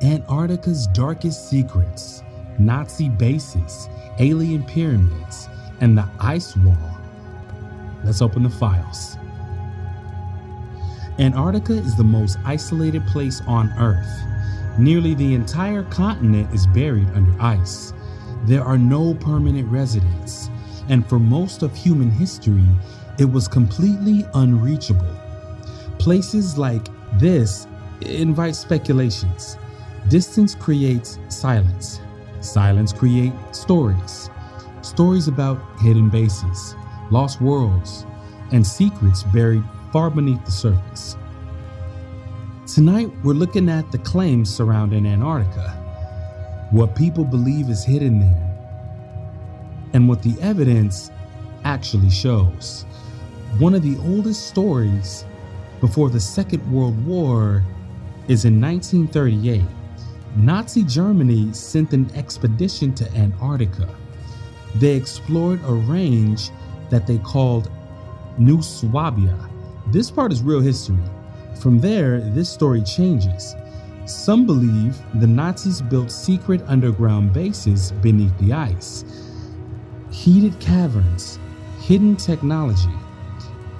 Antarctica's darkest secrets, Nazi bases, alien pyramids, and the ice wall. Let's open the files. Antarctica is the most isolated place on Earth. Nearly the entire continent is buried under ice. There are no permanent residents, and for most of human history, it was completely unreachable. Places like this invite speculations. Distance creates silence. Silence creates stories. Stories about hidden bases, lost worlds, and secrets buried far beneath the surface. Tonight, we're looking at the claims surrounding Antarctica, what people believe is hidden there, and what the evidence actually shows. One of the oldest stories before the Second World War is in 1938. Nazi Germany sent an expedition to Antarctica. They explored a range that they called New Swabia. This part is real history. From there, this story changes. Some believe the Nazis built secret underground bases beneath the ice, heated caverns, hidden technology,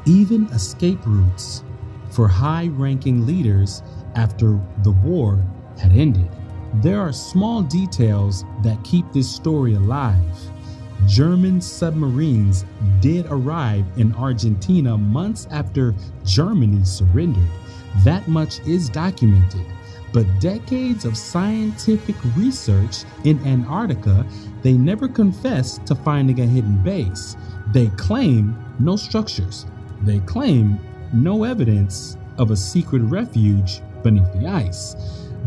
even escape routes for high-ranking leaders after the war had ended. There are small details that keep this story alive. German submarines did arrive in Argentina months after Germany surrendered. That much is documented. But decades of scientific research in Antarctica, they never confessed to finding a hidden base. They claim no structures. They claim no evidence of a secret refuge beneath the ice.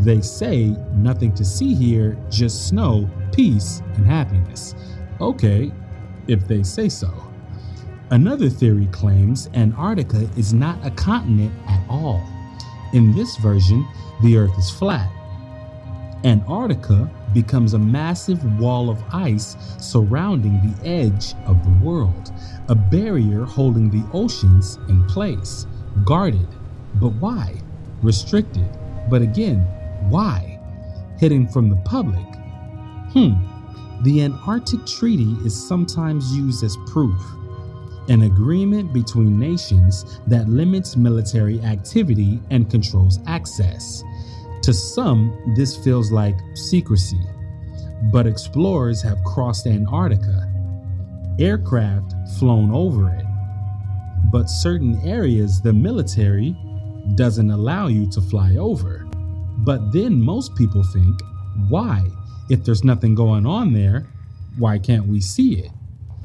They say nothing to see here, just snow, peace, and happiness. Okay, if they say so. Another theory claims Antarctica is not a continent at all. In this version, the Earth is flat. Antarctica becomes a massive wall of ice surrounding the edge of the world, a barrier holding the oceans in place, guarded. But why? Restricted. But again, why? Hidden from the public. The Antarctic Treaty is sometimes used as proof. An agreement between nations that limits military activity and controls access. To some, this feels like secrecy, but explorers have crossed Antarctica, aircraft flown over it, but certain areas the military doesn't allow you to fly over. But then most people think, why? If there's nothing going on there, why can't we see it?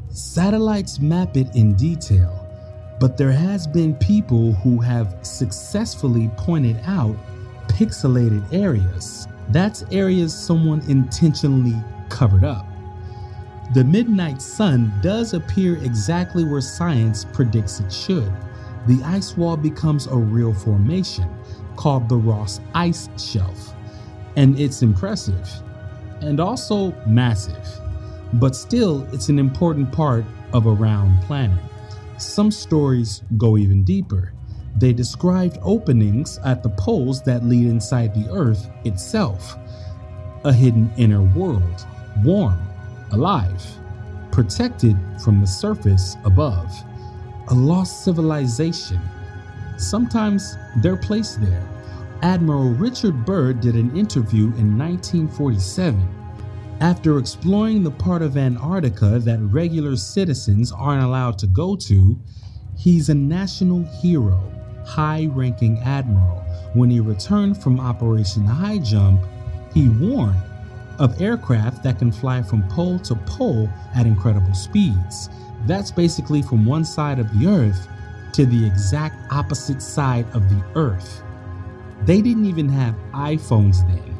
Satellites map it in detail, but there has been people who have successfully pointed out pixelated areas. That's areas someone intentionally covered up. The midnight sun does appear exactly where science predicts it should. The ice wall becomes a real formation called the Ross Ice Shelf, and it's impressive and also massive. But still, it's an important part of a round planet. Some stories go even deeper. They described openings at the poles that lead inside the Earth itself. A hidden inner world, warm, alive, protected from the surface above. A lost civilization. Sometimes they're placed there. Admiral Richard Byrd did an interview in 1947. After exploring the part of Antarctica that regular citizens aren't allowed to go to, he's a national hero, high-ranking admiral. When he returned from Operation High Jump, he warned of aircraft that can fly from pole to pole at incredible speeds. That's basically from one side of the Earth to the exact opposite side of the Earth. They didn't even have iPhones then.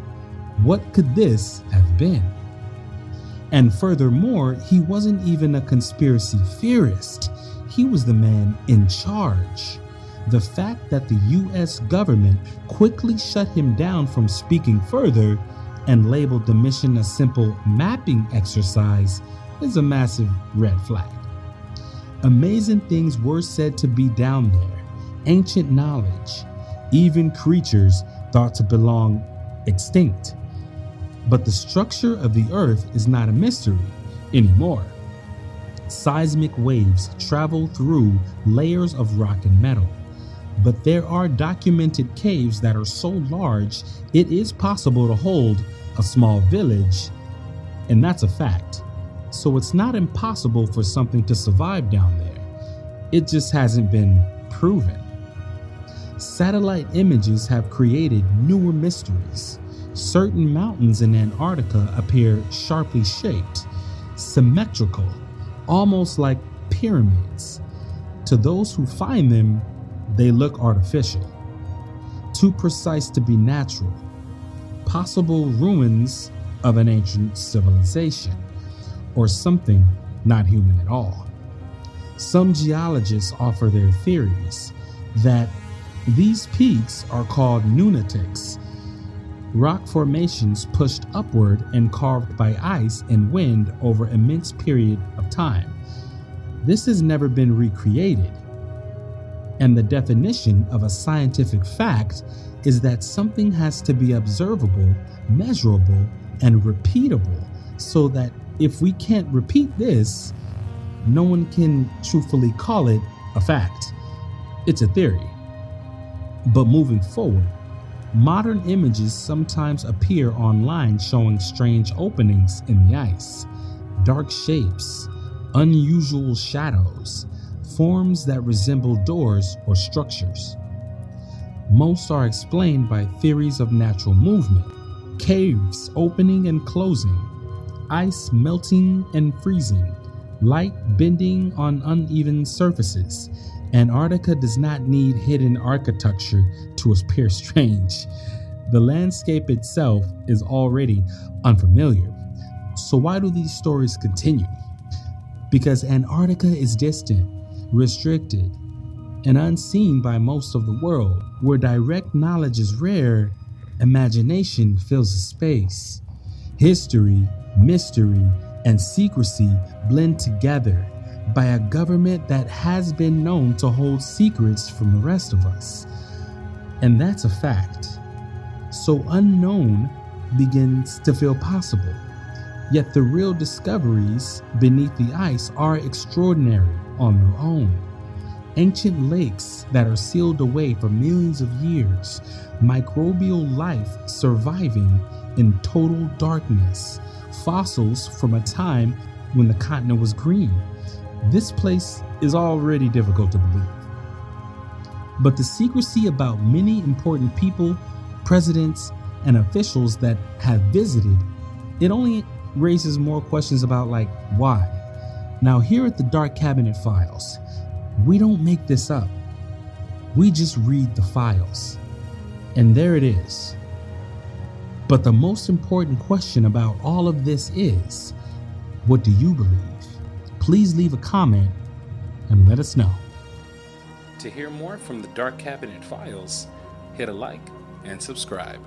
What could this have been? And furthermore, he wasn't even a conspiracy theorist. He was the man in charge. The fact that the US government quickly shut him down from speaking further and labeled the mission a simple mapping exercise is a massive red flag. Amazing things were said to be down there, ancient knowledge, even creatures thought to belong extinct. But the structure of the Earth is not a mystery anymore. Seismic waves travel through layers of rock and metal, but there are documented caves that are so large it is possible to hold a small village, and that's a fact. So it's not impossible for something to survive down there. It just hasn't been proven. Satellite images have created newer mysteries. Certain mountains in Antarctica appear sharply shaped, symmetrical, almost like pyramids. To those who find them, they look artificial, too precise to be natural, possible ruins of an ancient civilization, or something not human at all. Some geologists offer their theories that these peaks are called nunatics, rock formations pushed upward and carved by ice and wind over an immense period of time. This has never been recreated, and the definition of a scientific fact is that something has to be observable, measurable, and repeatable, so that if we can't repeat this, no one can truthfully call it a fact. It's a theory. But moving forward, modern images sometimes appear online showing strange openings in the ice, dark shapes, unusual shadows, forms that resemble doors or structures. Most are explained by theories of natural movement, caves opening and closing, ice melting and freezing, light bending on uneven surfaces. Antarctica does not need hidden architecture to appear strange. The landscape itself is already unfamiliar. So why do these stories continue? Because Antarctica is distant, restricted, and unseen by most of the world. Where direct knowledge is rare, imagination fills the space. History, mystery, and secrecy blend together by a government that has been known to hold secrets from the rest of us. And that's a fact. So unknown begins to feel possible. Yet the real discoveries beneath the ice are extraordinary on their own. Ancient lakes that are sealed away for millions of years, microbial life surviving in total darkness, fossils from a time when the continent was green. This place is already difficult to believe. But the secrecy about many important people, presidents, and officials that have visited, it only raises more questions about why. Now here at the Dark Cabinet Files, we don't make this up. We just read the files. And there it is. But the most important question about all of this is, what do you believe? Please leave a comment and let us know. To hear more from the Dark Cabinet Files, hit a like and subscribe.